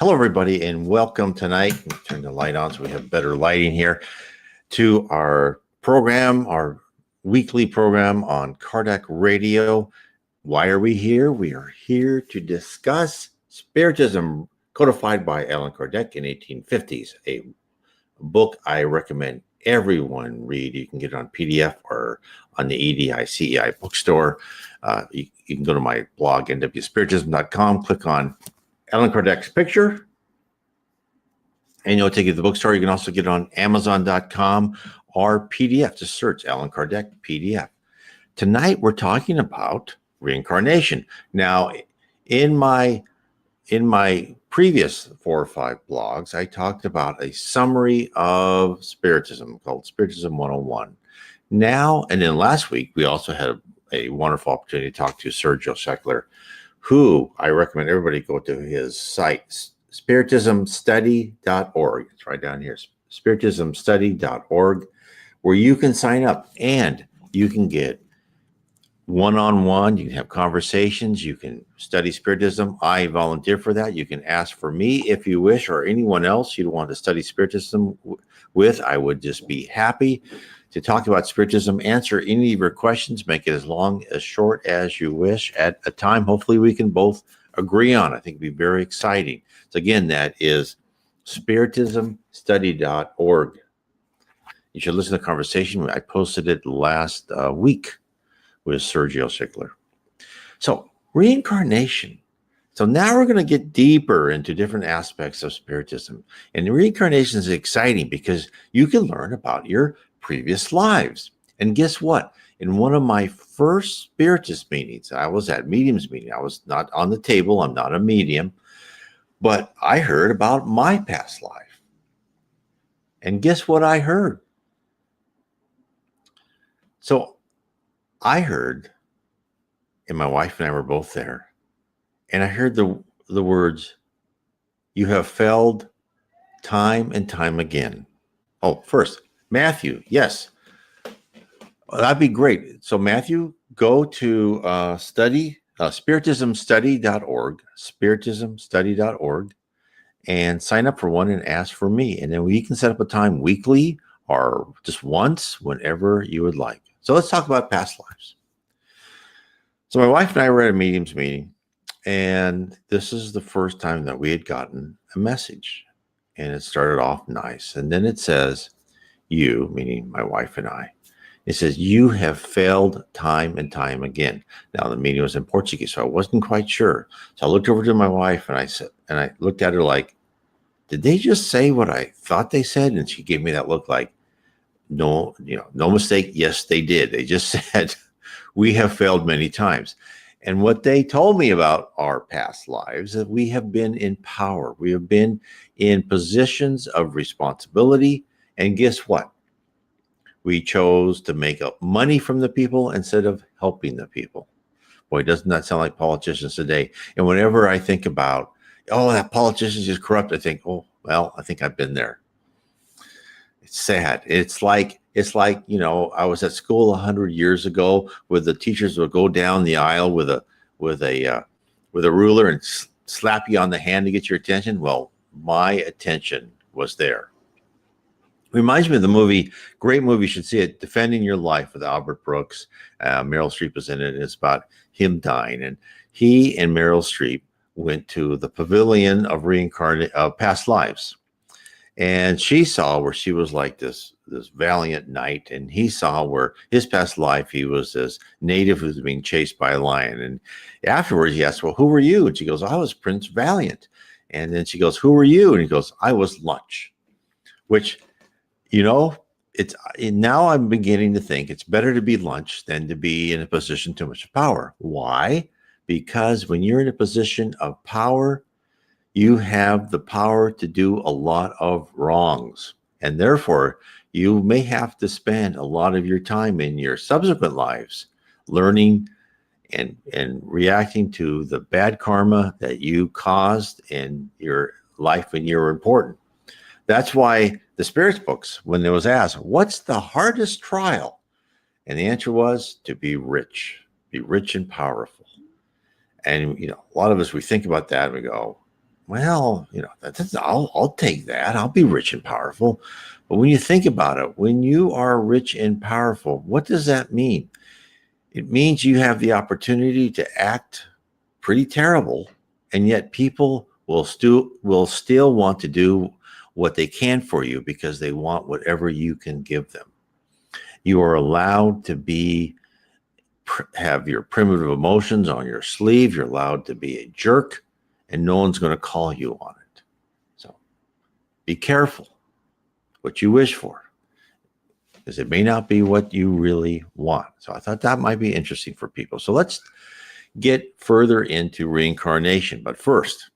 Hello, everybody, and welcome tonight. Let me turn the light on so we have better lighting here to our program, our weekly program on Kardec Radio. Why are we here? We are here to discuss Spiritism, codified by Allan Kardec in 1850s, a book I recommend everyone read. You can get it on PDF or on the EDI CEI bookstore. You can go to my blog, nwspiritism.com, click on Allan Kardec's picture, and it'll take you to the bookstore. You can also get it on Amazon.com or PDF. Just search Allan Kardec PDF. Tonight, we're talking about reincarnation. Now, in my previous 4 or 5 blogs, I talked about a summary of Spiritism called Spiritism 101. Now, and then last week, we also had a wonderful opportunity to talk to Sergio Seckler, who I recommend everybody go to his site, spiritismstudy.org. It's right down here, spiritismstudy.org, where you can sign up and you can get one-on-one, you can have conversations, you can study Spiritism. I volunteer for that. You can ask for me if you wish, or anyone else you'd want to study Spiritism with. I would just be happy to talk about Spiritism, answer any of your questions, make it as long, as short as you wish at a time. Hopefully we can both agree on. I think it'd be very exciting. So again, that is spiritismstudy.org. You should listen to the conversation. I posted it last week with Sergio Seckler. So reincarnation. So now we're going to get deeper into different aspects of Spiritism. And reincarnation is exciting because you can learn about your previous lives. And guess what? In one of my first Spiritist meetings, I was at mediums meeting. I was not on the table. I'm not a medium. But I heard about my past life. And guess what I heard? So I heard, and my wife and I were both there, and I heard the words, "You have failed time and time again." Oh, first, Matthew, yes. That'd be great. So Matthew, go to spiritismstudy.org, spiritismstudy.org, and sign up for one and ask for me. And then we can set up a time weekly or just once, whenever you would like. So let's talk about past lives. So my wife and I were at a mediums meeting, and this is the first time that we had gotten a message. And it started off nice. And then it says, you, meaning my wife and I, it says, "You have failed time and time again." Now, the meeting was in Portuguese, so I wasn't quite sure. So I looked over to my wife and I said, and I looked at her like, did they just say what I thought they said? And she gave me that look like, no, no mistake. Yes, they did. They just said, "We have failed many times." And what they told me about our past lives, that we have been in power. We have been in positions of responsibility. And guess what? We chose to make up money from the people instead of helping the people. Boy, doesn't that sound like politicians today? And whenever I think about, oh, that politician is corrupt, I think, oh, well, I think I've been there. It's sad. It's like, I was at school 100 years ago where the teachers would go down the aisle with a ruler and slap you on the hand to get your attention. Well, my attention was there. Reminds me of the movie, great movie, you should see it, Defending Your Life with Albert Brooks. Meryl Streep is in it, and it's about him dying. And he and Meryl Streep went to the pavilion of past lives. And she saw where she was like this valiant knight, and he saw where his past life, he was this native who was being chased by a lion. And afterwards he asked, "Well, who were you?" And she goes, "I was Prince Valiant." And then she goes, "Who were you?" And he goes, "I was Lunch." Which, it's now I'm beginning to think it's better to be Lunch than to be in a position too much power. Why? Because when you're in a position of power, you have the power to do a lot of wrongs. And therefore, you may have to spend a lot of your time in your subsequent lives learning and reacting to the bad karma that you caused in your life when you were important. That's why the spirits books, when it was asked, what's the hardest trial? And the answer was to be rich and powerful. And, a lot of us, we think about that and we go, well, I'll take that. I'll be rich and powerful. But when you think about it, when you are rich and powerful, what does that mean? It means you have the opportunity to act pretty terrible, and yet people will still want to do what they can for you because they want whatever you can give them. You are allowed to have your primitive emotions on your sleeve. You're allowed to be a jerk, and no one's going to call you on it. So be careful what you wish for, because it may not be what you really want. So I thought that might be interesting for people. So let's get further into reincarnation. But first,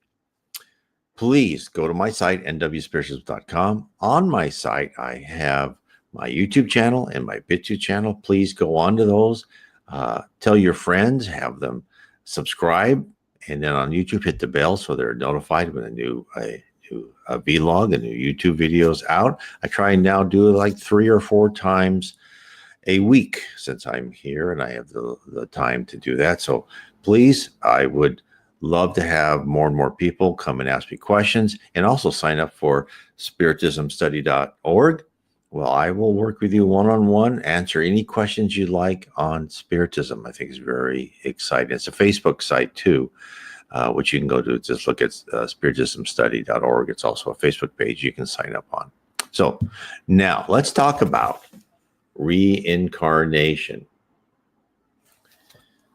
please go to my site, nwspiritism.com. On my site, I have my YouTube channel and my BitTube channel. Please go on to those. Tell your friends, have them subscribe, and then on YouTube, hit the bell so they're notified when a new vlog, a new YouTube video is out. I try and now do it like 3 or 4 times a week since I'm here and I have the time to do that. So please, I would love to have more and more people come and ask me questions, and also sign up for spiritismstudy.org. Well, I will work with you one-on-one, answer any questions you'd like on Spiritism. I think it's very exciting. It's a Facebook site too, which you can go to. Just look at spiritismstudy.org. It's also a Facebook page you can sign up on. So now let's talk about reincarnation.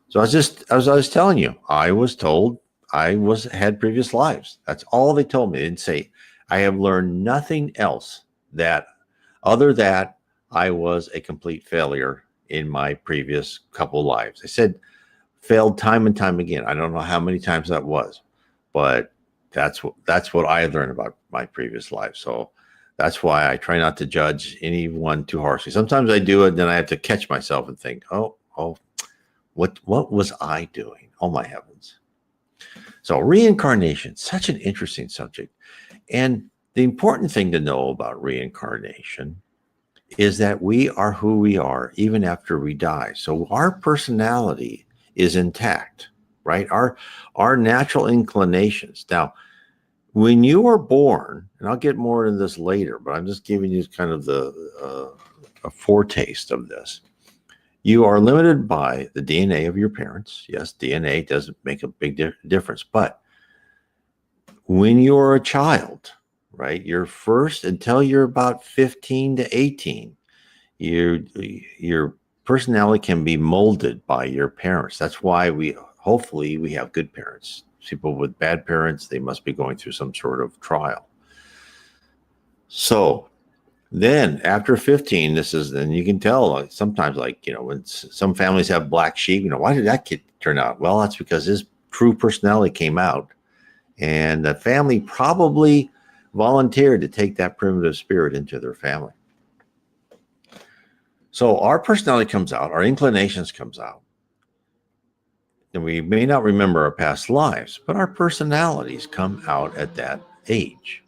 So as I was telling you, I was told I had previous lives. That's all they told me. They didn't say I have learned nothing else other that I was a complete failure in my previous couple lives. They said failed time and time again. I don't know how many times that was, but that's what I learned about my previous life. So that's why I try not to judge anyone too harshly. Sometimes I do it, then I have to catch myself and think, oh, what was I doing? Oh my heavens. So reincarnation, such an interesting subject. And the important thing to know about reincarnation is that we are who we are even after we die. So our personality is intact, right? Our natural inclinations. Now, when you are born, and I'll get more into this later, but I'm just giving you kind of a foretaste of this. You are limited by the DNA of your parents. Yes, DNA doesn't make a big difference, but when you're a child, right, you're first until you're about 15 to 18, your personality can be molded by your parents. That's why hopefully we have good parents. People with bad parents, they must be going through some sort of trial. So then after 15, then you can tell sometimes, when some families have black sheep, why did that kid turn out? Well, that's because his true personality came out, and the family probably volunteered to take that primitive spirit into their family. So our personality comes out, our inclinations comes out. And we may not remember our past lives, but our personalities come out at that age.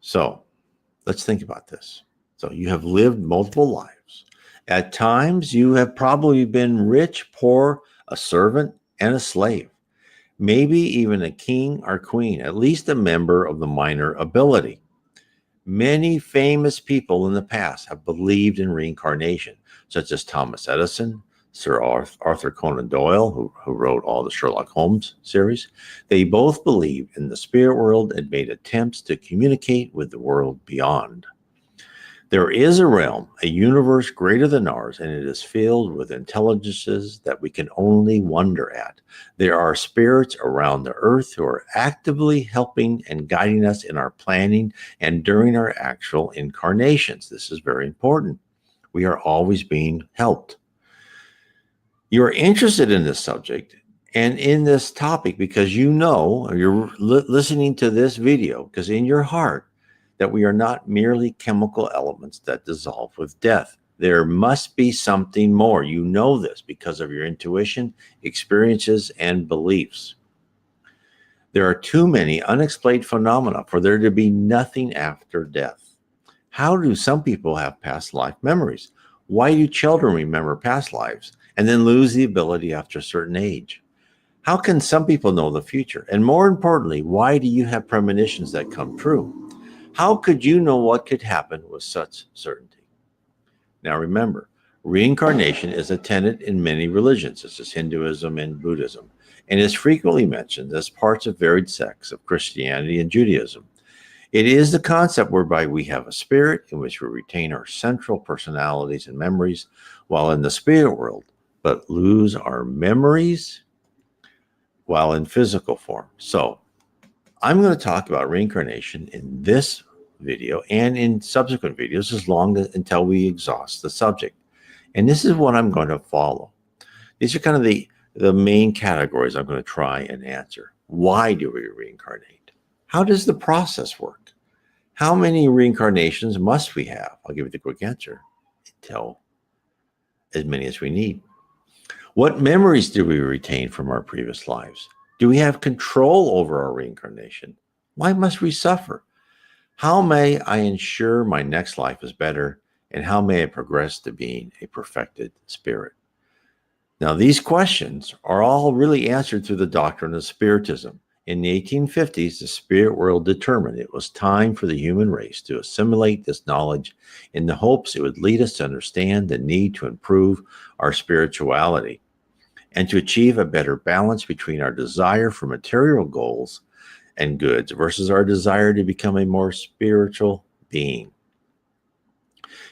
So let's think about this. So you have lived multiple lives. At times, you have probably been rich, poor, a servant, and a slave. Maybe even a king or queen, at least a member of the minor ability. Many famous people in the past have believed in reincarnation, such as Thomas Edison, Sir Arthur Conan Doyle, who wrote all the Sherlock Holmes series. They both believed in the spirit world and made attempts to communicate with the world beyond. There is a realm, a universe greater than ours, and it is filled with intelligences that we can only wonder at. There are spirits around the earth who are actively helping and guiding us in our planning and during our actual incarnations. This is very important. We are always being helped. You are interested in this subject and in this topic because you're listening to this video because in your heart that we are not merely chemical elements that dissolve with death. There must be something more. You know this because of your intuition, experiences, and beliefs. There are too many unexplained phenomena for there to be nothing after death. How do some people have past life memories? Why do children remember past lives and then lose the ability after a certain age? How can some people know the future? And more importantly, why do you have premonitions that come true? How could you know what could happen with such certainty? Now remember, reincarnation is a tenet in many religions, such as Hinduism and Buddhism, and is frequently mentioned as parts of varied sects of Christianity and Judaism. It is the concept whereby we have a spirit in which we retain our central personalities and memories while in the spirit world, but lose our memories while in physical form. So, I'm going to talk about reincarnation in this video and in subsequent videos until we exhaust the subject. And this is what I'm going to follow. These are kind of the main categories I'm going to try and answer. Why do we reincarnate? How does the process work? How many reincarnations must we have? I'll give you the quick answer. Until as many as we need. What memories do we retain from our previous lives? Do we have control over our reincarnation? Why must we suffer? How may I ensure my next life is better? And how may I progress to being a perfected spirit? Now, these questions are all really answered through the doctrine of Spiritism. In the 1850s, the spirit world determined it was time for the human race to assimilate this knowledge in the hopes it would lead us to understand the need to improve our spirituality and to achieve a better balance between our desire for material goals and goods versus our desire to become a more spiritual being.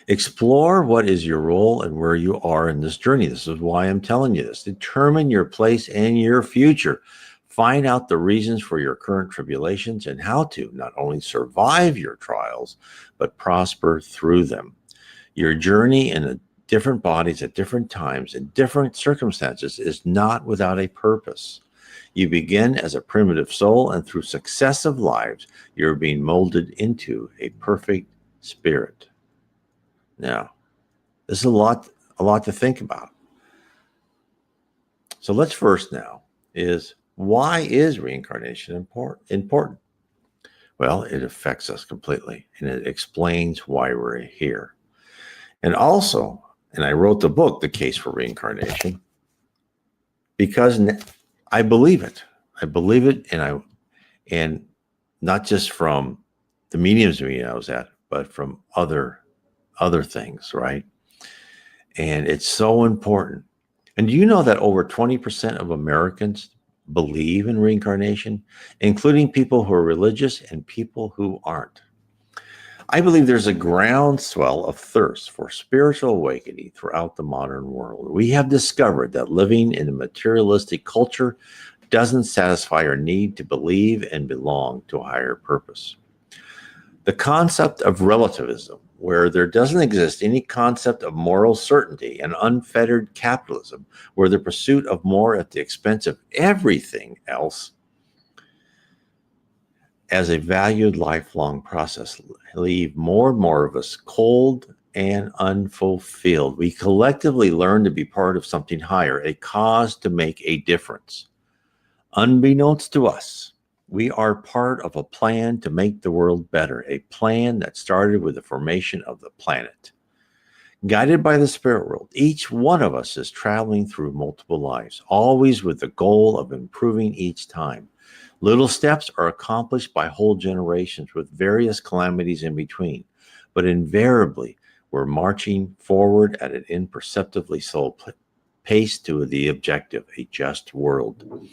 Explore what is your role and where you are in this journey. This is why I'm telling you this. Determine your place and your future. Find out the reasons for your current tribulations and how to not only survive your trials, but prosper through them. Your journey in the different bodies at different times in different circumstances is not without a purpose. You begin as a primitive soul, and through successive lives, you're being molded into a perfect spirit. Now, this is a lot to think about. So let's first now is, why is reincarnation important? Well, it affects us completely, and it explains why we're here. And also, and I wrote the book, The Case for Reincarnation, because I believe it. I believe it, and not just from the mediums meeting I was at, but from other things, right? And it's so important. And do you know that over 20% of Americans believe in reincarnation, including people who are religious and people who aren't? I believe there's a groundswell of thirst for spiritual awakening throughout the modern world. We have discovered that living in a materialistic culture doesn't satisfy our need to believe and belong to a higher purpose. The concept of relativism, where there doesn't exist any concept of moral certainty, and unfettered capitalism, where the pursuit of more at the expense of everything else as a valued lifelong process, leave more and more of us cold and unfulfilled. We collectively learn to be part of something higher, a cause to make a difference. Unbeknownst to us, we are part of a plan to make the world better, a plan that started with the formation of the planet. Guided by the spirit world, each one of us is traveling through multiple lives, always with the goal of improving each time. Little steps are accomplished by whole generations with various calamities in between, but invariably we're marching forward at an imperceptibly slow pace to the objective, a just world.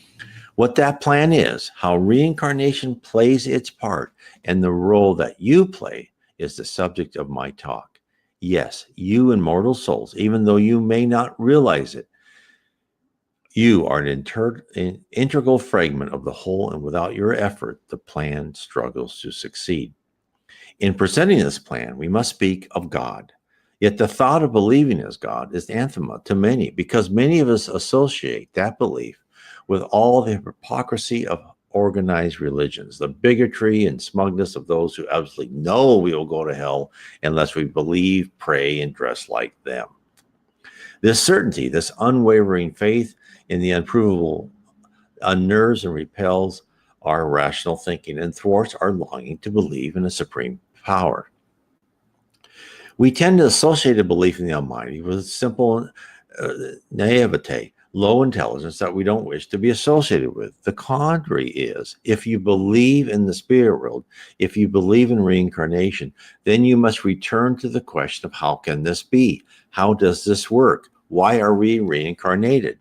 What that plan is, how reincarnation plays its part, and the role that you play is the subject of my talk. Yes, you immortal souls, even though you may not realize it, you are an integral fragment of the whole, and without your effort, the plan struggles to succeed. In presenting this plan, we must speak of God. Yet the thought of believing as God is anathema to many, because many of us associate that belief with all the hypocrisy of organized religions, the bigotry and smugness of those who absolutely know we will go to hell unless we believe, pray, and dress like them. This certainty, this unwavering faith in the unprovable, unnerves and repels our rational thinking and thwarts our longing to believe in a supreme power. We tend to associate a belief in the Almighty with simple naivete, low intelligence that we don't wish to be associated with. The contrary is, if you believe in the spirit world, if you believe in reincarnation, then you must return to the question of how can this be? How does this work? Why are we reincarnated?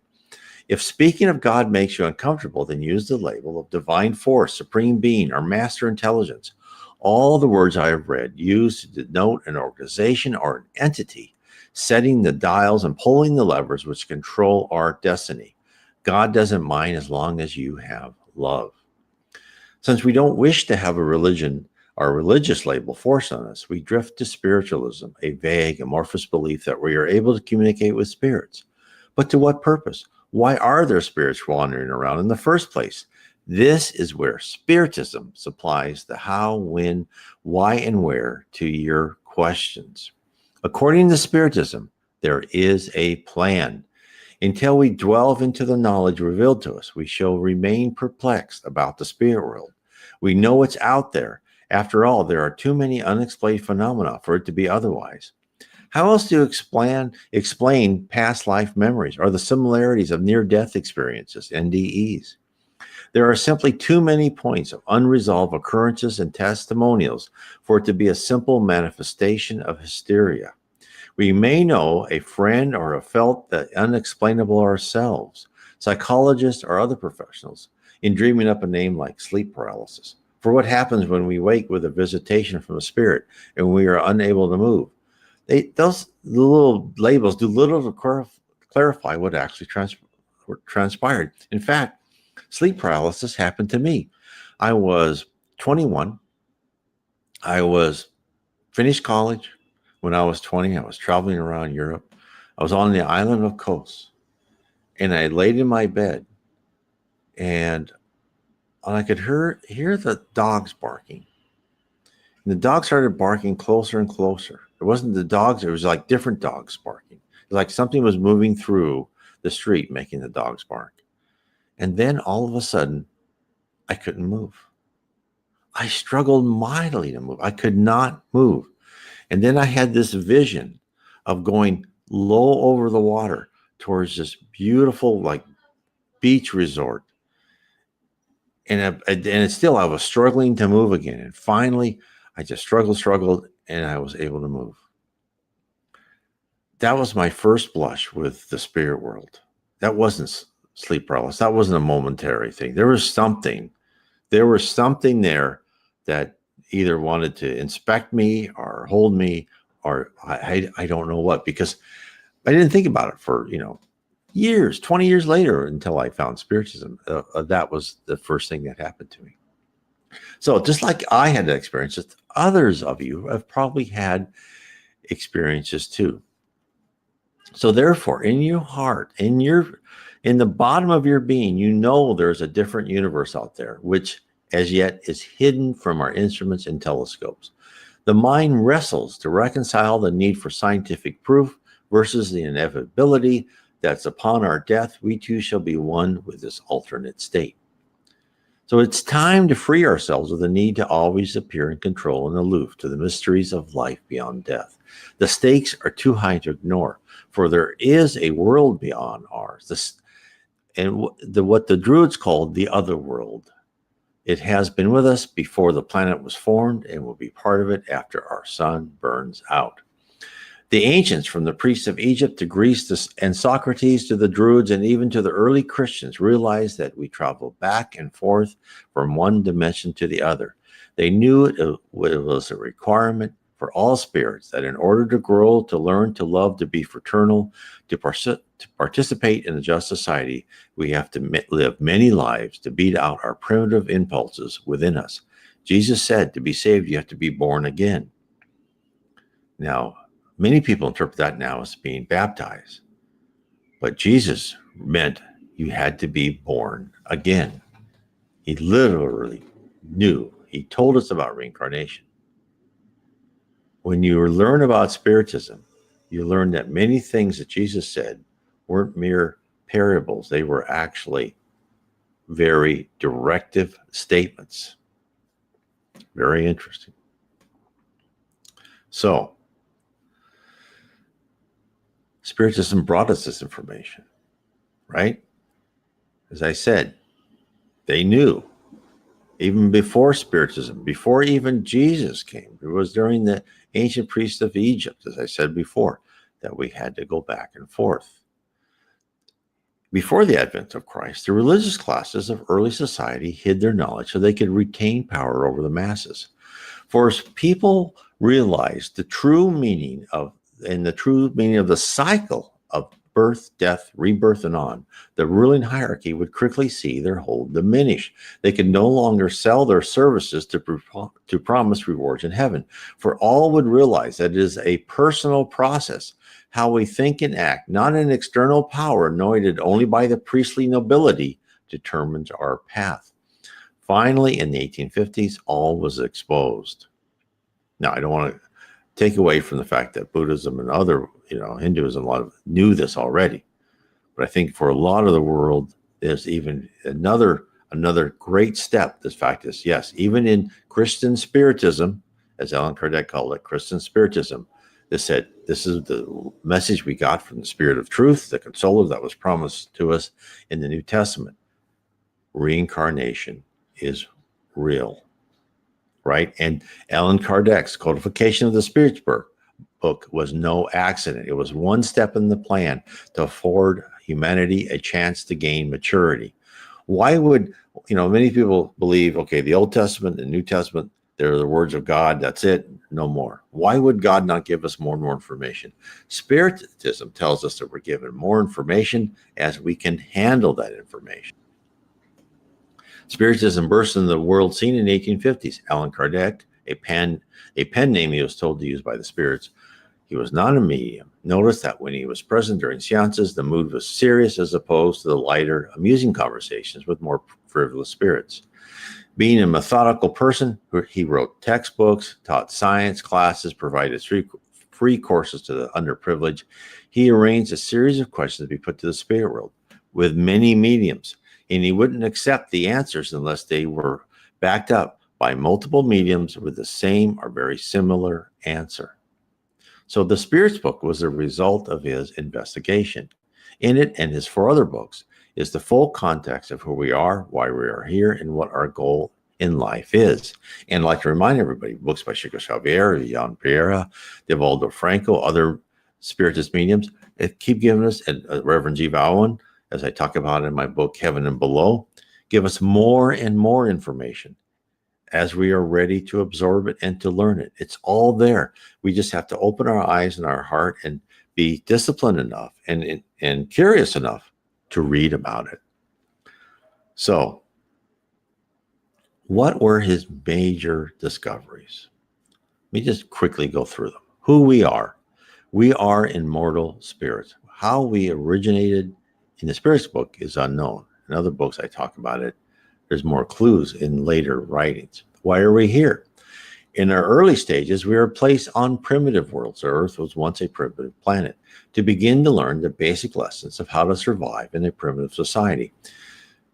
If speaking of God makes you uncomfortable, then use the label of divine force, supreme being, or master intelligence. All the words I have read used to denote an organization or an entity setting the dials and pulling the levers which control our destiny. God doesn't mind as long as you have love. Since we don't wish to have a religion or religious label forced on us, we drift to spiritualism, a vague, amorphous belief that we are able to communicate with spirits. But to what purpose? Why are there spirits wandering around in the first place? This is where Spiritism supplies the how, when, why, and where to your questions. According to Spiritism, there is a plan. Until we delve into the knowledge revealed to us, we shall remain perplexed about the spirit world. We know it's out there. After all, there are too many unexplained phenomena for it to be otherwise. How else do you explain past life memories or the similarities of near-death experiences, NDEs? There are simply too many points of unresolved occurrences and testimonials for it to be a simple manifestation of hysteria. We may know a friend or have felt the unexplainable ourselves, psychologists or other professionals, in dreaming up a name like sleep paralysis. For what happens when we wake with a visitation from a spirit and we are unable to move? Those little labels do little to clarify what actually transpired. In fact, sleep paralysis happened to me. I was 21. I was finished college. When I was 20, I was traveling around Europe. I was on the island of Kos, and I laid in my bed, and I could hear the dogs barking. And the dogs started barking closer and closer. It wasn't the dogs, it was like different dogs barking. It was like something was moving through the street, making the dogs bark. And then all of a sudden, I couldn't move. I struggled mightily to move. I could not move. And then I had this vision of going low over the water towards this beautiful, like, beach resort. And it's still, I was struggling to move again. And finally, I just struggled, and I was able to move. That was my first blush with the spirit world. That wasn't sleep paralysis. That wasn't a momentary thing. There was something there that either wanted to inspect me or hold me, or I don't know what, because I didn't think about it for, years, 20 years later, until I found Spiritism. That was the first thing that happened to me. So just like I had that experience, others of you have probably had experiences too. So therefore, in your heart, in the bottom of your being, there's a different universe out there, which as yet is hidden from our instruments and telescopes. The mind wrestles to reconcile the need for scientific proof versus the inevitability that's upon our death, we too shall be one with this alternate state. So it's time to free ourselves of the need to always appear in control and aloof to the mysteries of life beyond death. The stakes are too high to ignore, for there is a world beyond ours, what the Druids called the other world. It has been with us before the planet was formed and will be part of it after our sun burns out. The ancients, from the priests of Egypt to Greece and Socrates to the Druids and even to the early Christians, realized that we travel back and forth from one dimension to the other. They knew it was a requirement for all spirits that in order to grow, to learn, to love, to be fraternal, to participate in a just society, we have to live many lives to beat out our primitive impulses within us. Jesus said, to be saved, you have to be born again. Now, many people interpret that now as being baptized, but Jesus meant you had to be born again. He literally knew. He told us about reincarnation. When you learn about Spiritism, you learn that many things that Jesus said weren't mere parables. They were actually very directive statements. Very interesting. So, Spiritism brought us this information. right? As I said, they knew even before Spiritism, before even Jesus came. It was during the ancient priests of Egypt, as I said before, that we had to go back and forth. Before the advent of Christ, the religious classes of early society hid their knowledge so they could retain power over the masses. For as people realized the true meaning of the cycle of birth, death, rebirth, and on, the ruling hierarchy would quickly see their hold diminish. They could no longer sell their services to promise rewards in heaven, for all would realize that it is a personal process. How we think and act, not an external power anointed only by the priestly nobility, determines our path. Finally, in the 1850s, all was exposed. Now, I don't want to take away from the fact that Buddhism and other, Hinduism, a lot of knew this already. But I think for a lot of the world, there's even another great step. This fact is, yes, even in Christian Spiritism, as Allan Kardec called it, Christian Spiritism, they said, this is the message we got from the Spirit of Truth, the Consoler that was promised to us in the New Testament. Reincarnation is real, right? And Allan Kardec's Codification of the Spirits book was no accident. It was one step in the plan to afford humanity a chance to gain maturity. Why would, many people believe, okay, the Old Testament and New Testament, they're the words of God, that's it, no more. Why would God not give us more and more information? Spiritism tells us that we're given more information as we can handle that information. Spiritism burst into the world scene in the 1850s. Allan Kardec, a pen name he was told to use by the spirits, he was not a medium. Notice that when he was present during seances, the mood was serious as opposed to the lighter, amusing conversations with more frivolous spirits. Being a methodical person, he wrote textbooks, taught science classes, provided free courses to the underprivileged. He arranged a series of questions to be put to the spirit world with many mediums, and he wouldn't accept the answers unless they were backed up by multiple mediums with the same or very similar answer. So the Spirits book was a result of his investigation. In it and his 4 other books is the full context of who we are, why we are here, and what our goal in life is. And I'd like to remind everybody, books by Chico Xavier, Jan Pereira, Divaldo Franco, other Spiritist mediums, keep giving us, and Reverend G. Bowen, as I talk about in my book, Heaven and Below, give us more and more information as we are ready to absorb it and to learn it. It's all there. We just have to open our eyes and our heart and be disciplined enough and curious enough to read about it. So, what were his major discoveries? Let me just quickly go through them. Who we are. We are immortal spirits. How we originated in the Spirits book is unknown. In other books I talk about it. There's more clues in later writings. Why are we here? In our early stages, we were placed on primitive worlds. The Earth was once a primitive planet to begin to learn the basic lessons of how to survive in a primitive society.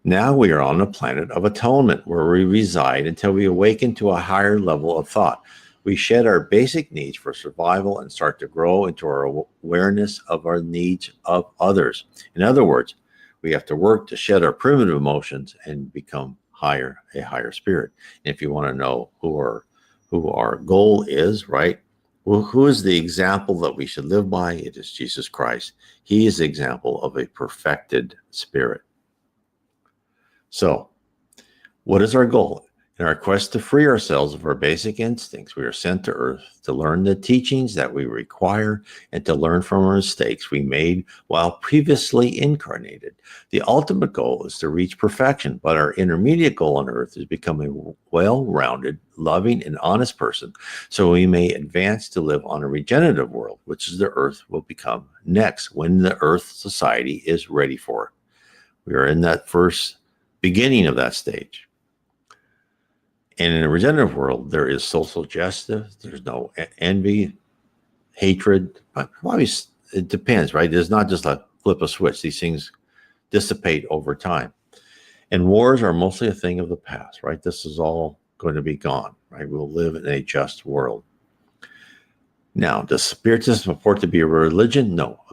Now we are on a planet of atonement where we reside until we awaken to a higher level of thought. We shed our basic needs for survival and start to grow into our awareness of our needs of others. In other words, we have to work to shed our primitive emotions and become a higher spirit. And if you want to know who our goal is, right? Well, who is the example that we should live by? It is Jesus Christ. He is the example of a perfected spirit. So, what is our goal? In our quest to free ourselves of our basic instincts, we are sent to Earth to learn the teachings that we require and to learn from our mistakes we made while previously incarnated. The ultimate goal is to reach perfection, but our intermediate goal on Earth is becoming a well-rounded, loving, and honest person so we may advance to live on a regenerative world, which is the Earth will become next when the Earth society is ready for it. We are in that first beginning of that stage. And in a regenerative world, there is social justice. There's no envy, hatred. Obviously, it depends, right? It's not just a flip a switch. These things dissipate over time. And wars are mostly a thing of the past, right? This is all going to be gone, right? We'll live in a just world. Now, does Spiritism purport to be a religion? No.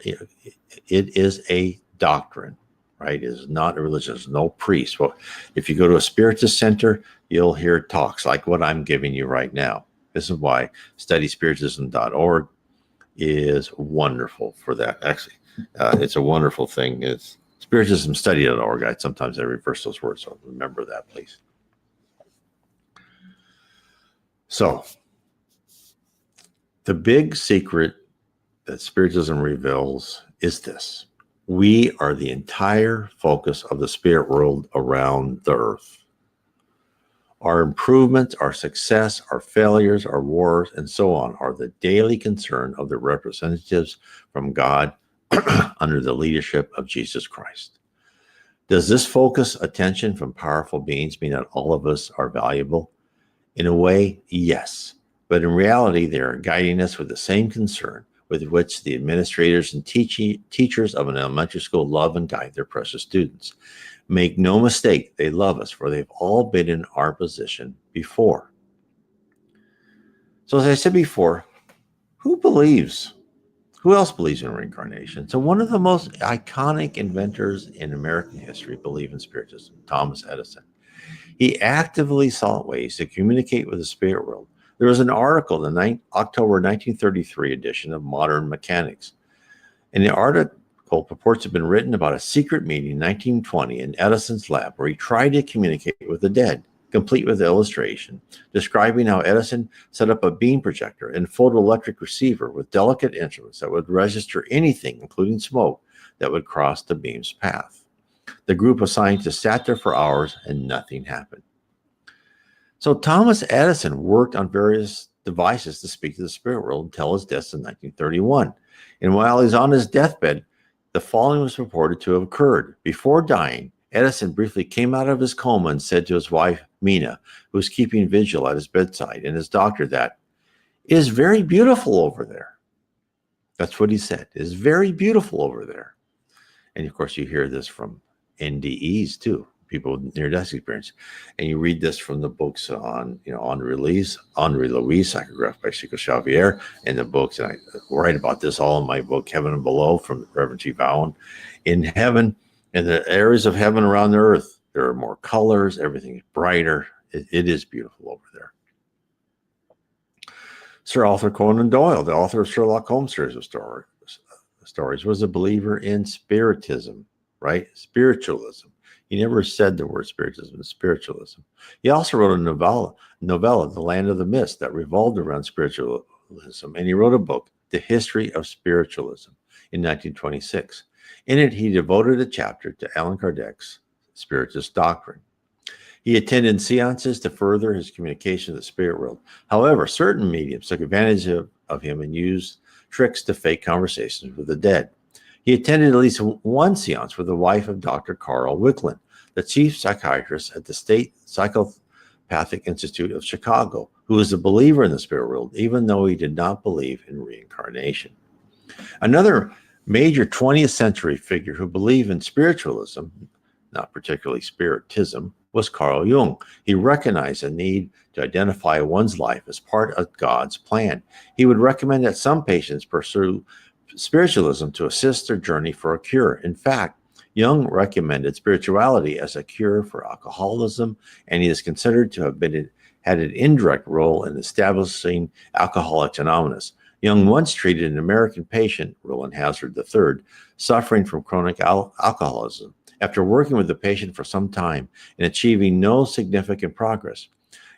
It is a doctrine, right? It is not a religion. There's no priest. Well, if you go to a Spiritist center, you'll hear talks like what I'm giving you right now. This is why studyspiritism.org is wonderful for that. Actually, it's a wonderful thing. It's spiritismstudy.org. Sometimes I reverse those words, so remember that, please. So, the big secret that Spiritism reveals is this. We are the entire focus of the spirit world around the earth. Our improvements, our success, our failures, our wars, and so on are the daily concern of the representatives from God under the leadership of Jesus Christ. Does this focus attention from powerful beings mean that all of us are valuable? In a way, yes. But in reality, they are guiding us with the same concern with which the administrators and teachers of an elementary school love and guide their precious students. Make no mistake, they love us, for they've all been in our position before. So as I said before, who else believes in reincarnation? So one of the most iconic inventors in American history believed in Spiritism, Thomas Edison. He actively sought ways to communicate with the spirit world. There was an article in the October 1933 edition of Modern Mechanics. And the article purports to have been written about a secret meeting in 1920 in Edison's lab where he tried to communicate with the dead, complete with illustration, describing how Edison set up a beam projector and photoelectric receiver with delicate instruments that would register anything, including smoke, that would cross the beam's path. The group of scientists sat there for hours and nothing happened. So Thomas Edison worked on various devices to speak to the spirit world until his death in 1931. And while he's on his deathbed, the following was reported to have occurred. Before dying, Edison briefly came out of his coma and said to his wife, Mina, who was keeping vigil at his bedside, and his doctor, that it is very beautiful over there. That's what he said. It is very beautiful over there. And of course, you hear this from NDEs too, people with near-death experience. And you read this from the books on, Henri Louis, psychographed by Chico Xavier, and the books, and I write about this all in my book, Heaven and Below, from Reverend T. Bowen. In heaven, in the areas of heaven around the earth, there are more colors, everything is brighter. It is beautiful over there. Sir Arthur Conan Doyle, the author of Sherlock Holmes series of stories, was a believer in Spiritism, right? Spiritualism. He never said the word Spiritism, spiritualism. He also wrote a novella, The Land of the Mist, that revolved around spiritualism. And he wrote a book, The History of Spiritualism, in 1926. In it, he devoted a chapter to Allan Kardec's Spiritist doctrine. He attended seances to further his communication with the spirit world. However, certain mediums took advantage of him and used tricks to fake conversations with the dead. He attended at least one seance with the wife of Dr. Carl Wicklund, the chief psychiatrist at the State Psychopathic Institute of Chicago, who was a believer in the spirit world, even though he did not believe in reincarnation. Another major 20th century figure who believed in spiritualism, not particularly Spiritism, was Carl Jung. He recognized the need to identify one's life as part of God's plan. He would recommend that some patients pursue spiritualism to assist their journey for a cure. In fact, Jung recommended spirituality as a cure for alcoholism, and he is considered to have had an indirect role in establishing Alcoholics Anonymous. Jung once treated an American patient, Roland Hazard III, suffering from chronic alcoholism. After working with the patient for some time and achieving no significant progress,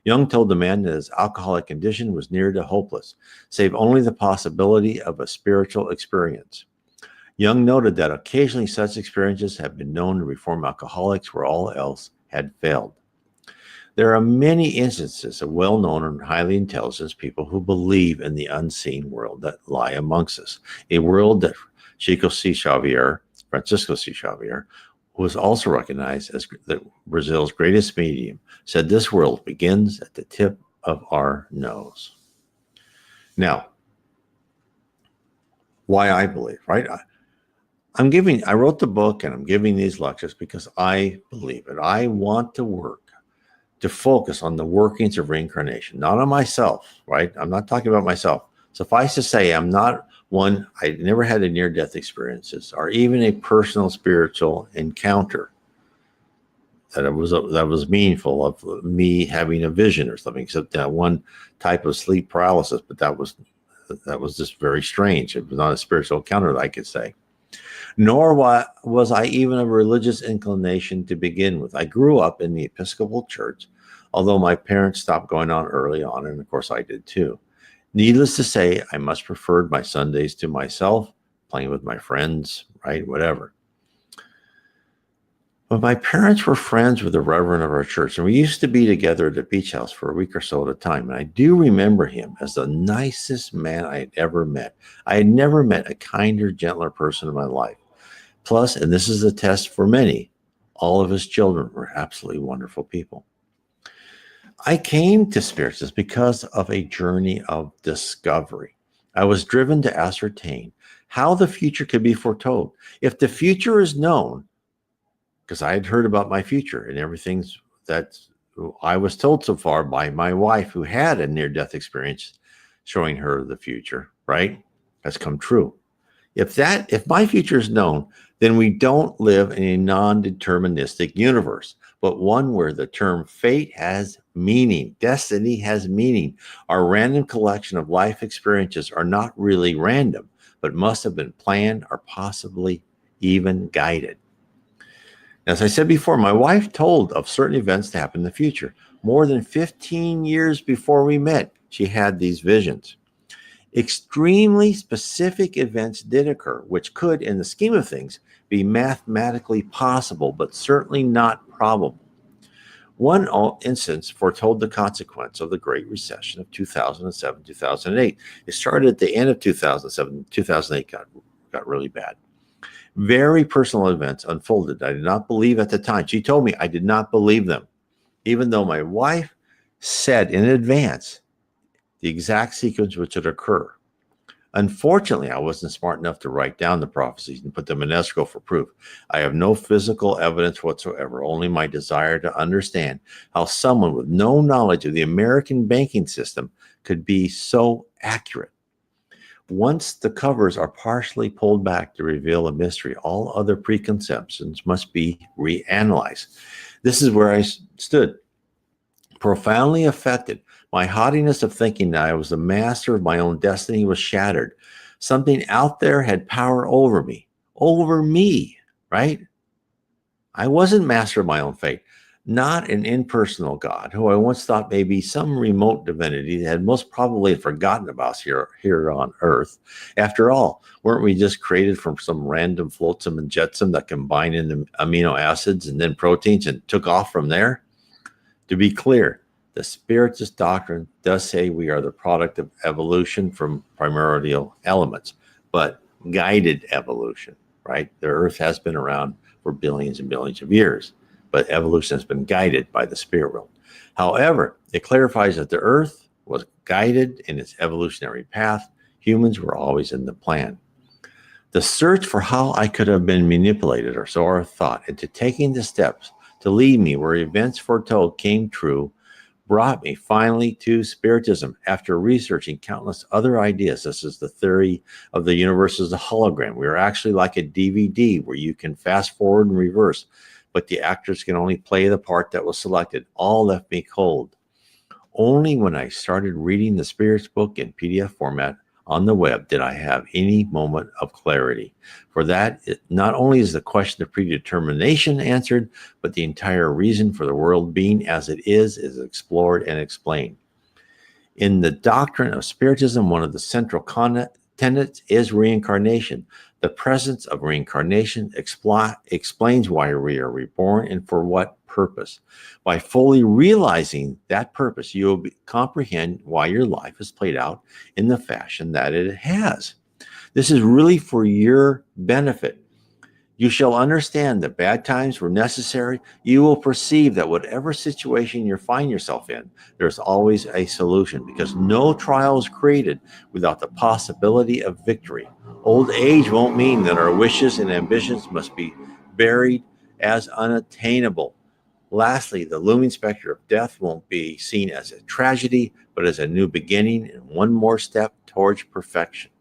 Jung told the man that his alcoholic condition was near to hopeless, save only the possibility of a spiritual experience. Jung noted that occasionally such experiences have been known to reform alcoholics where all else had failed. There are many instances of well-known and highly intelligent people who believe in the unseen world that lie amongst us, a world that Francisco C. Xavier, who was also recognized as Brazil's greatest medium, said this world begins at the tip of our nose. Now, why I believe, right? I wrote the book and I'm giving these lectures because I believe it. I want to work to focus on the workings of reincarnation, not on myself, right? I'm not talking about myself. Suffice to say, I'm not one, I never had a near-death experiences or even a personal spiritual encounter that was meaningful of me having a vision or something, except that one type of sleep paralysis. But that was just very strange. It was not a spiritual encounter that I could say. Nor was I even of a religious inclination to begin with. I grew up in the Episcopal Church, although my parents stopped going on early on, and of course I did too. Needless to say, I much preferred my Sundays to myself, playing with my friends, right, whatever. But my parents were friends with the reverend of our church, and we used to be together at the beach house for a week or so at a time. And I do remember him as the nicest man I had ever met. I had never met a kinder, gentler person in my life. Plus, and this is a test for many, all of his children were absolutely wonderful people. I came to Spiritism because of a journey of discovery. I was driven to ascertain how the future could be foretold. If the future is known, because I had heard about my future and everything that I was told so far by my wife, who had a near-death experience showing her the future, right? Has come true. If my future is known, then we don't live in a non-deterministic universe, but one where the term fate has meaning, destiny has meaning. Our random collection of life experiences are not really random, but must have been planned or possibly even guided. As I said before, my wife told of certain events to happen in the future. More than 15 years before we met, she had these visions. Extremely specific events did occur, which could, in the scheme of things, be mathematically possible, but certainly not probable. One instance foretold the consequence of the Great Recession of 2007, 2008. It started at the end of 2007. 2008 got really bad. Very personal events unfolded. I did not believe at the time. She told me I did not believe them, even though my wife said in advance the exact sequence which would occur. Unfortunately, I wasn't smart enough to write down the prophecies and put them in escrow for proof. I have no physical evidence whatsoever, only my desire to understand how someone with no knowledge of the American banking system could be so accurate. Once the covers are partially pulled back to reveal a mystery, all other preconceptions must be reanalyzed. This is where I stood, profoundly affected. My haughtiness of thinking that I was the master of my own destiny was shattered. Something out there had power over me, right? I wasn't master of my own fate, not an impersonal God, who I once thought may be some remote divinity that had most probably forgotten about us here on Earth. After all, weren't we just created from some random flotsam and jetsam that combined into amino acids and then proteins and took off from there? To be clear, the Spiritist doctrine does say we are the product of evolution from primordial elements, but guided evolution, right? The Earth has been around for billions and billions of years, but evolution has been guided by the spirit world. However, it clarifies that the Earth was guided in its evolutionary path. Humans were always in the plan. The search for how I could have been manipulated, or so I thought, into taking the steps to lead me where events foretold came true, brought me finally to Spiritism after researching countless other ideas, such as the theory of the universe as a hologram. We are actually like a DVD where you can fast forward and reverse, but the actors can only play the part that was selected. All left me cold. Only when I started reading the Spirits book in PDF format on the web did I have any moment of clarity. For that, not only is the question of predetermination answered, but the entire reason for the world being as it is explored and explained. In the doctrine of Spiritism, one of the central tenets is reincarnation. The presence of reincarnation explains why we are reborn and for what purpose. By fully realizing that purpose, you will comprehend why your life is played out in the fashion that it has. This is really for your benefit. You shall understand that bad times were necessary. You will perceive that whatever situation you find yourself in, there's always a solution, because no trial is created without the possibility of victory. Old age won't mean that our wishes and ambitions must be buried as unattainable. Lastly, the looming specter of death won't be seen as a tragedy, but as a new beginning and one more step towards perfection.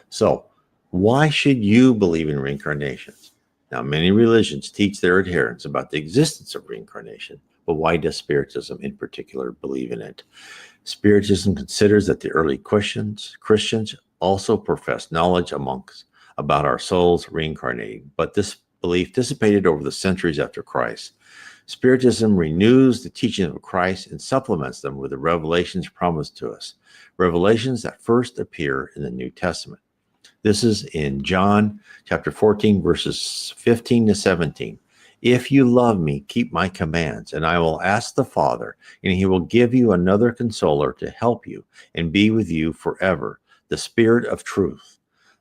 So, why should you believe in reincarnations? Now, many religions teach their adherents about the existence of reincarnation, but why does Spiritism in particular believe in it? Spiritism considers that the early Christians also professed knowledge about our souls reincarnating, but this belief dissipated over the centuries after Christ. Spiritism renews the teachings of Christ and supplements them with the revelations promised to us, revelations that first appear in the New Testament. This is in John chapter 14, verses 15 to 17. If you love me, keep my commands, and I will ask the Father, and he will give you another consoler to help you and be with you forever, the Spirit of truth.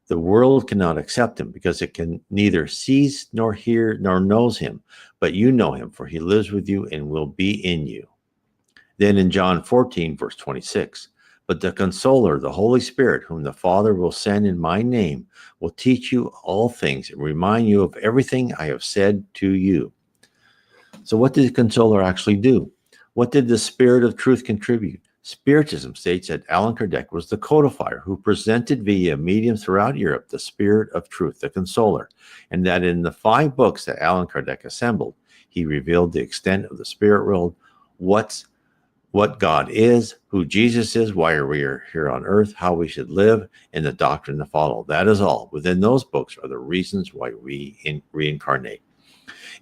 The world cannot accept him because it can neither sees nor hear nor knows him, but you know him, for he lives with you and will be in you. Then in John 14, verse 26, but the Consoler, the Holy Spirit, whom the Father will send in my name, will teach you all things and remind you of everything I have said to you. So what did the Consoler actually do? What did the Spirit of Truth contribute? Spiritism states that Allan Kardec was the codifier who presented via mediums throughout Europe the Spirit of Truth, the Consoler, and that in the 5 books that Allan Kardec assembled, he revealed the extent of the spirit world, what God is, who Jesus is, why we are here on earth, how we should live, and the doctrine to follow. That is all. Within those books are the reasons why we reincarnate.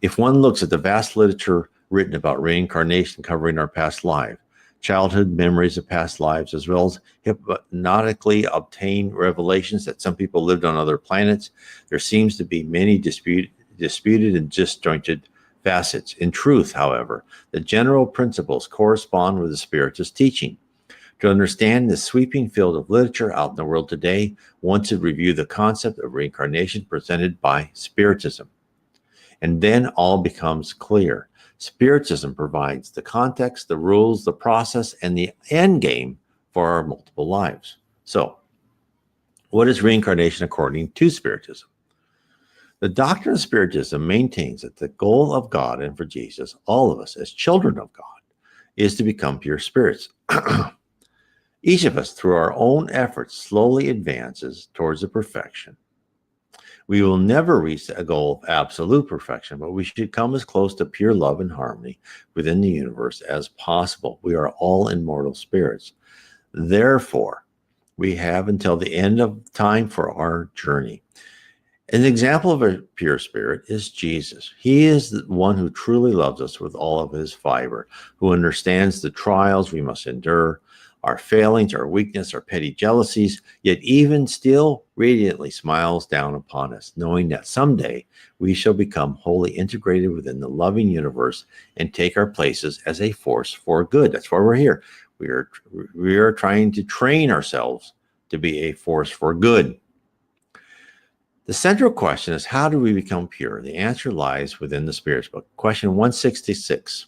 If one looks at the vast literature written about reincarnation covering our past life, childhood memories of past lives, as well as hypnotically obtained revelations that some people lived on other planets, there seems to be many disputed and disjointed facets. In truth, however, the general principles correspond with the Spiritist teaching. To understand this sweeping field of literature out in the world today, one should review the concept of reincarnation presented by Spiritism. And then all becomes clear. Spiritism provides the context, the rules, the process, and the end game for our multiple lives. So, what is reincarnation according to Spiritism? The doctrine of Spiritism maintains that the goal of God and for Jesus, all of us as children of God, is to become pure spirits. Each of us, through our own efforts, slowly advances towards the perfection. We will never reach a goal of absolute perfection, but we should come as close to pure love and harmony within the universe as possible. We are all immortal spirits. Therefore, we have until the end of time for our journey. An example of a pure spirit is Jesus. He is the one who truly loves us with all of his fiber, who understands the trials we must endure, our failings, our weakness, our petty jealousies, yet even still radiantly smiles down upon us, knowing that someday we shall become wholly integrated within the loving universe and take our places as a force for good. That's why we're here. We are trying to train ourselves to be a force for good. The central question is, how do we become pure? The answer lies within the Spirit's book. Question 166.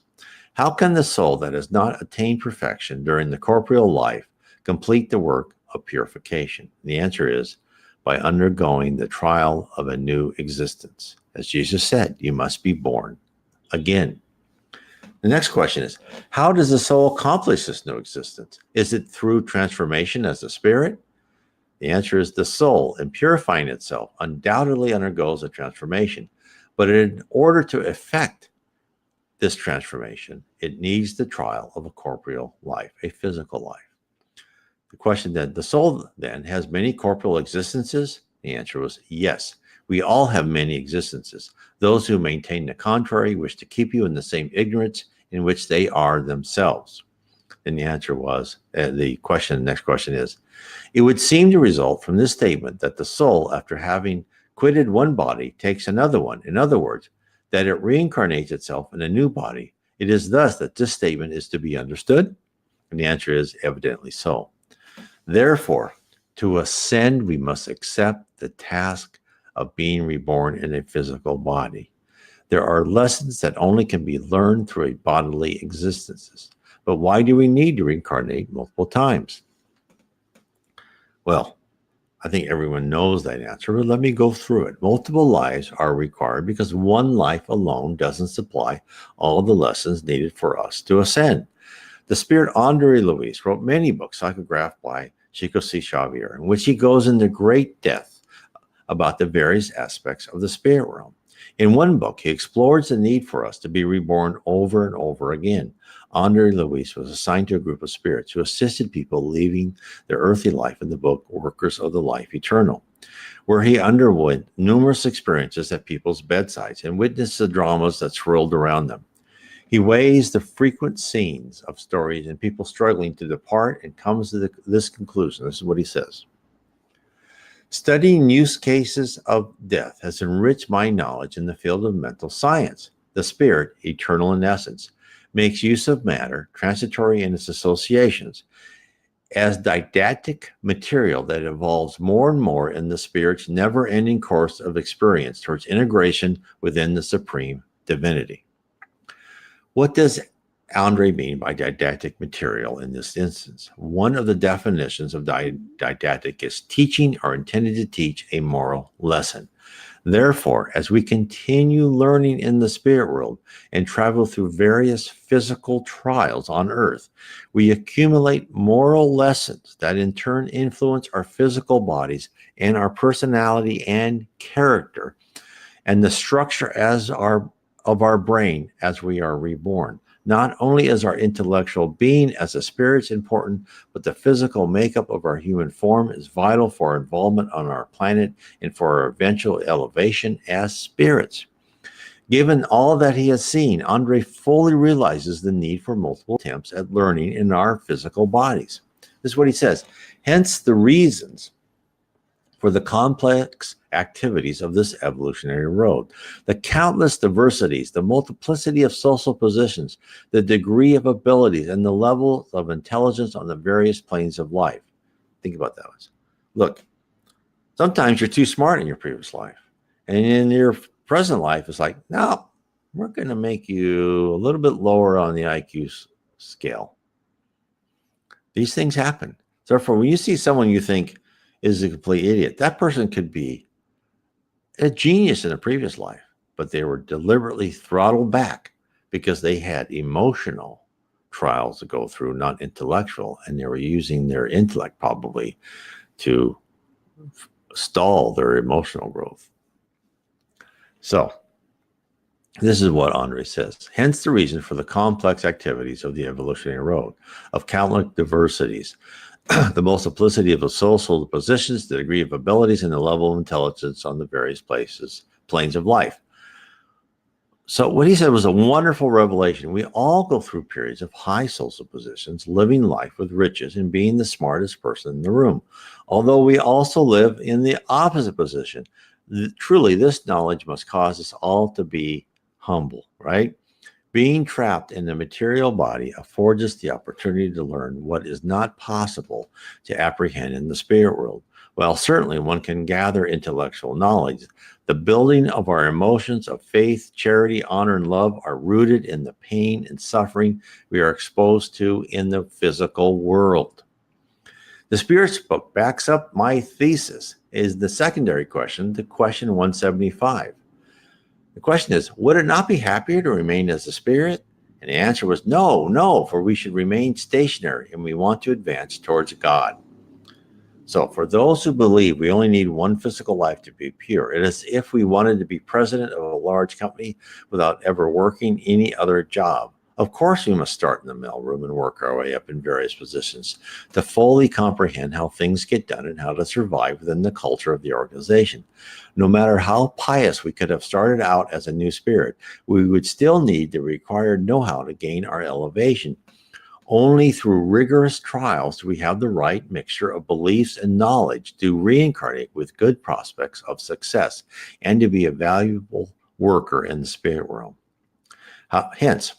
How can the soul that has not attained perfection during the corporeal life complete the work of purification? The answer is by undergoing the trial of a new existence. As Jesus said, you must be born again. The next question is, how does the soul accomplish this new existence? Is it through transformation as a spirit? The answer is the soul, in purifying itself, undoubtedly undergoes a transformation. But in order to effect this transformation, it needs the trial of a corporeal life, a physical life. The question then, the soul then has many corporeal existences? The answer was yes. We all have many existences. Those who maintain the contrary wish to keep you in the same ignorance in which they are themselves. And the answer was, the next question is, it would seem to result from this statement that the soul, after having quitted one body, takes another one. In other words, that it reincarnates itself in a new body. It is thus that this statement is to be understood? And the answer is evidently so. Therefore, to ascend, we must accept the task of being reborn in a physical body. There are lessons that only can be learned through a bodily existence. But why do we need to reincarnate multiple times? Well, I think everyone knows that answer, but let me go through it. Multiple lives are required because one life alone doesn't supply all the lessons needed for us to ascend. The spirit Andre Luis wrote many books, psychographed by Chico C. Xavier, in which he goes into great depth about the various aspects of the spirit realm. In one book, he explores the need for us to be reborn over and over again. Andre Luis was assigned to a group of spirits who assisted people leaving their earthly life in the book Workers of the Life Eternal, where he underwent numerous experiences at people's bedsides and witnessed the dramas that swirled around them. He weighs the frequent scenes of stories and people struggling to depart and comes to this conclusion. This is what he says. Studying use cases of death has enriched my knowledge in the field of mental science. The spirit, eternal in essence, makes use of matter, transitory in its associations, as didactic material that evolves more and more in the spirit's never-ending course of experience towards integration within the supreme divinity. What does Andre mean by didactic material in this instance? One of the definitions of didactic is teaching or intended to teach a moral lesson. Therefore, as we continue learning in the spirit world and travel through various physical trials on earth, we accumulate moral lessons that in turn influence our physical bodies and our personality and character and the structure of our brain as we are reborn. Not only is our intellectual being as a spirit important, but the physical makeup of our human form is vital for our involvement on our planet and for our eventual elevation as spirits. Given all that he has seen, Andre fully realizes the need for multiple attempts at learning in our physical bodies. This is what he says. Hence the reasons for the complex activities of this evolutionary road, the countless diversities, the multiplicity of social positions, the degree of abilities, and the levels of intelligence on the various planes of life. Think about that. Look, sometimes you're too smart in your previous life, and in your present life, it's like, no, we're going to make you a little bit lower on the IQ scale. These things happen. Therefore, when you see someone you think is a complete idiot, that person could be a genius in a previous life, but they were deliberately throttled back because they had emotional trials to go through, not intellectual, and they were using their intellect probably to stall their emotional growth. So this is what Andre says. Hence the reason for the complex activities of the evolutionary road, of countless diversities, the multiplicity of the social positions, the degree of abilities, and the level of intelligence on the various planes of life. So what he said was a wonderful revelation. We all go through periods of high social positions, living life with riches and being the smartest person in the room. Although we also live in the opposite position. Truly, this knowledge must cause us all to be humble, right? Being trapped in the material body affords us the opportunity to learn what is not possible to apprehend in the spirit world. While certainly one can gather intellectual knowledge, the building of our emotions of faith, charity, honor, and love are rooted in the pain and suffering we are exposed to in the physical world. The Spirit's book backs up my thesis. Is the secondary question to question 175. The question is, would it not be happier to remain as a spirit? And the answer was no, for we should remain stationary and we want to advance towards God. So for those who believe we only need one physical life to be pure, it is as if we wanted to be president of a large company without ever working any other job. Of course, we must start in the mailroom and work our way up in various positions to fully comprehend how things get done and how to survive within the culture of the organization. No matter how pious we could have started out as a new spirit, we would still need the required know-how to gain our elevation. Only through rigorous trials do we have the right mixture of beliefs and knowledge to reincarnate with good prospects of success and to be a valuable worker in the spirit realm. Hence,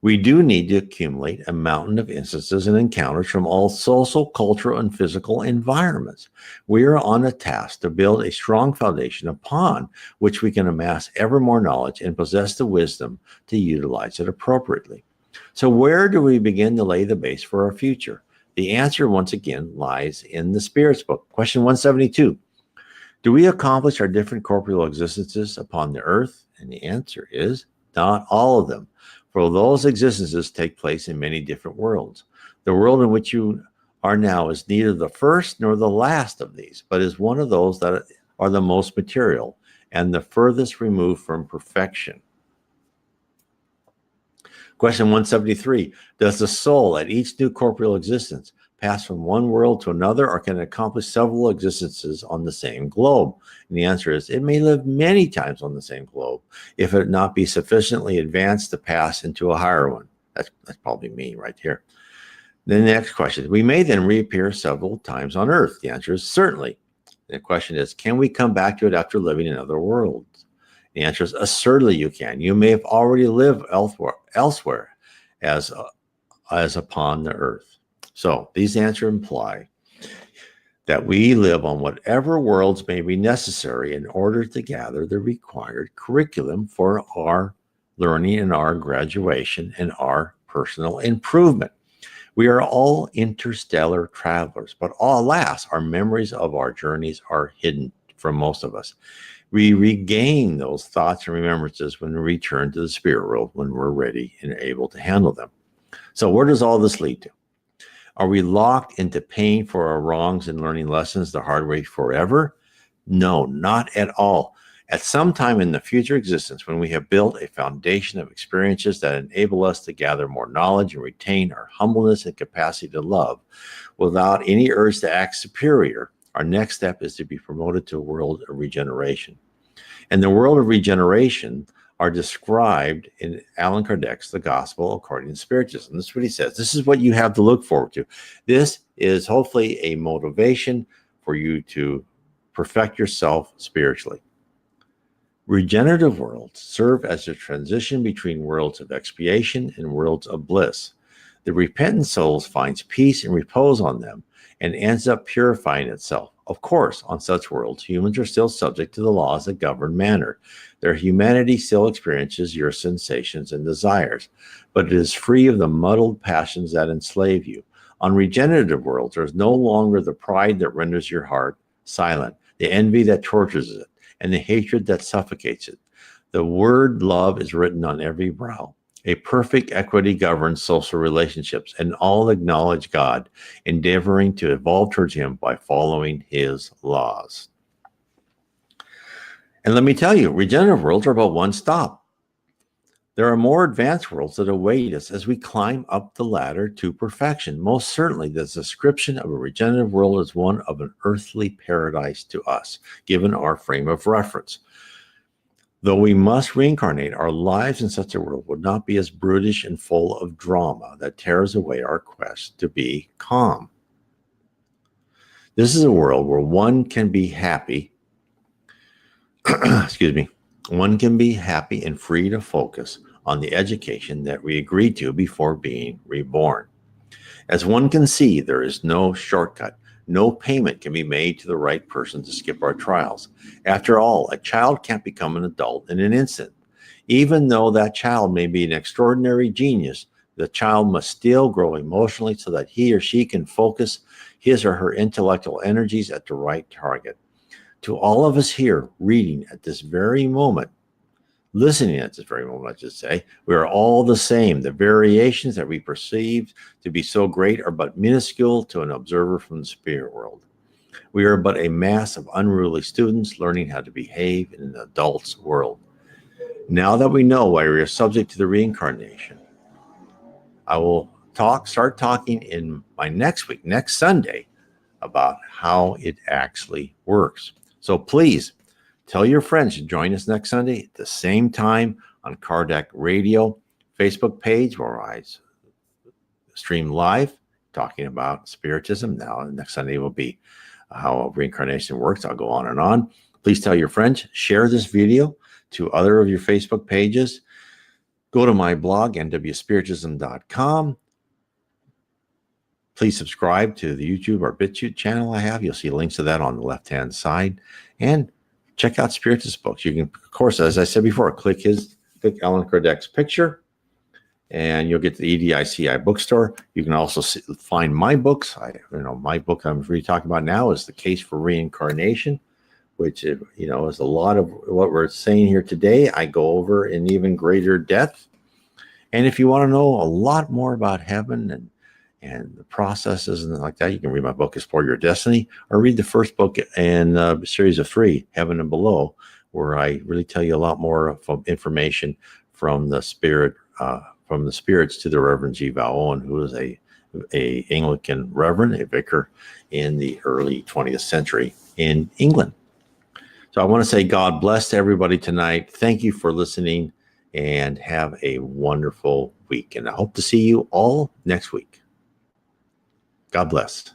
we do need to accumulate a mountain of instances and encounters from all social, cultural, and physical environments. We are on a task to build a strong foundation upon which we can amass ever more knowledge and possess the wisdom to utilize it appropriately. So where do we begin to lay the base for our future? The answer, once again, lies in the Spirit's book. Question 172. Do we accomplish our different corporeal existences upon the earth? And the answer is not all of them, for those existences take place in many different worlds. The world in which you are now is neither the first nor the last of these, but is one of those that are the most material and the furthest removed from perfection. Question 173. Does the soul at each new corporeal existence pass from one world to another, or can it accomplish several existences on the same globe? And the answer is it may live many times on the same globe if it not be sufficiently advanced to pass into a higher one. That's probably me right here. Then the next question, we may then reappear several times on Earth. The answer is certainly. The question is, can we come back to it after living in other worlds? The answer is assuredly you can. You may have already lived elsewhere as upon the earth. So these answers imply that we live on whatever worlds may be necessary in order to gather the required curriculum for our learning and our graduation and our personal improvement. We are all interstellar travelers, but alas, our memories of our journeys are hidden from most of us. We regain those thoughts and remembrances when we return to the spirit world, when we're ready and able to handle them. So where does all this lead to? Are we locked into pain for our wrongs and learning lessons the hard way forever? No, not at all. At some time in the future existence, when we have built a foundation of experiences that enable us to gather more knowledge and retain our humbleness and capacity to love without any urge to act superior, our next step is to be promoted to a world of regeneration. And the world of regeneration are described in Allan Kardec's The Gospel According to Spiritism. This is what he says. This is what you have to look forward to. This is hopefully a motivation for you to perfect yourself spiritually. Regenerative worlds serve as a transition between worlds of expiation and worlds of bliss. The repentant soul finds peace and repose on them and ends up purifying itself. Of course, on such worlds, humans are still subject to the laws that govern matter. Their humanity still experiences your sensations and desires, but it is free of the muddled passions that enslave you. On regenerative worlds, there is no longer the pride that renders your heart silent, the envy that tortures it, and the hatred that suffocates it. The word love is written on every brow. A perfect equity governs social relationships, and all acknowledge God, endeavoring to evolve towards Him by following His laws. And let me tell you, regenerative worlds are about one stop. There are more advanced worlds that await us as we climb up the ladder to perfection. Most certainly, the description of a regenerative world is one of an earthly paradise to us, given our frame of reference. Though we must reincarnate, our lives in such a world would not be as brutish and full of drama that tears away our quest to be calm. This is a world where one can be happy, one can be happy and free to focus on the education that we agreed to before being reborn. As one can see, there is no shortcut. No payment can be made to the right person to skip our trials. After all, a child can't become an adult in an instant. Even though that child may be an extraordinary genius, the child must still grow emotionally so that he or she can focus his or her intellectual energies at the right target. To all of us here reading at this very moment, listening at this very moment, I should say, we are all the same. The variations that we perceive to be so great are but minuscule to an observer from the spirit world. We are but a mass of unruly students learning how to behave in an adult's world. Now that we know why we are subject to the reincarnation, I will start talking in my next Sunday, about how it actually works. So please, tell your friends to join us next Sunday at the same time on Kardec Radio Facebook page, where I stream live talking about Spiritism. Now, next Sunday will be how reincarnation works. I'll go on and on. Please tell your friends, share this video to other of your Facebook pages. Go to my blog, nwspiritism.com. Please subscribe to the YouTube or BitChute channel I have. You'll see links to that on the left-hand side. And check out Spiritism books. You can, of course, as I said before, click Allan Kardec's picture and you'll get to the EDICI bookstore. You can also find my books. My book I'm really talking about now is The Case for Reincarnation, which is a lot of what we're saying here today. I go over in even greater depth. And if you want to know a lot more about heaven and the processes and like that, you can read my book, Explore Your Destiny, or read the first book in a series of 3, Heaven and Below, where I really tell you a lot more information from the spirits to the Reverend G. Val Owen, who is a Anglican reverend, a vicar in the early 20th century in England. So I want to say God bless everybody tonight. Thank you for listening, and have a wonderful week. And I hope to see you all next week. God bless.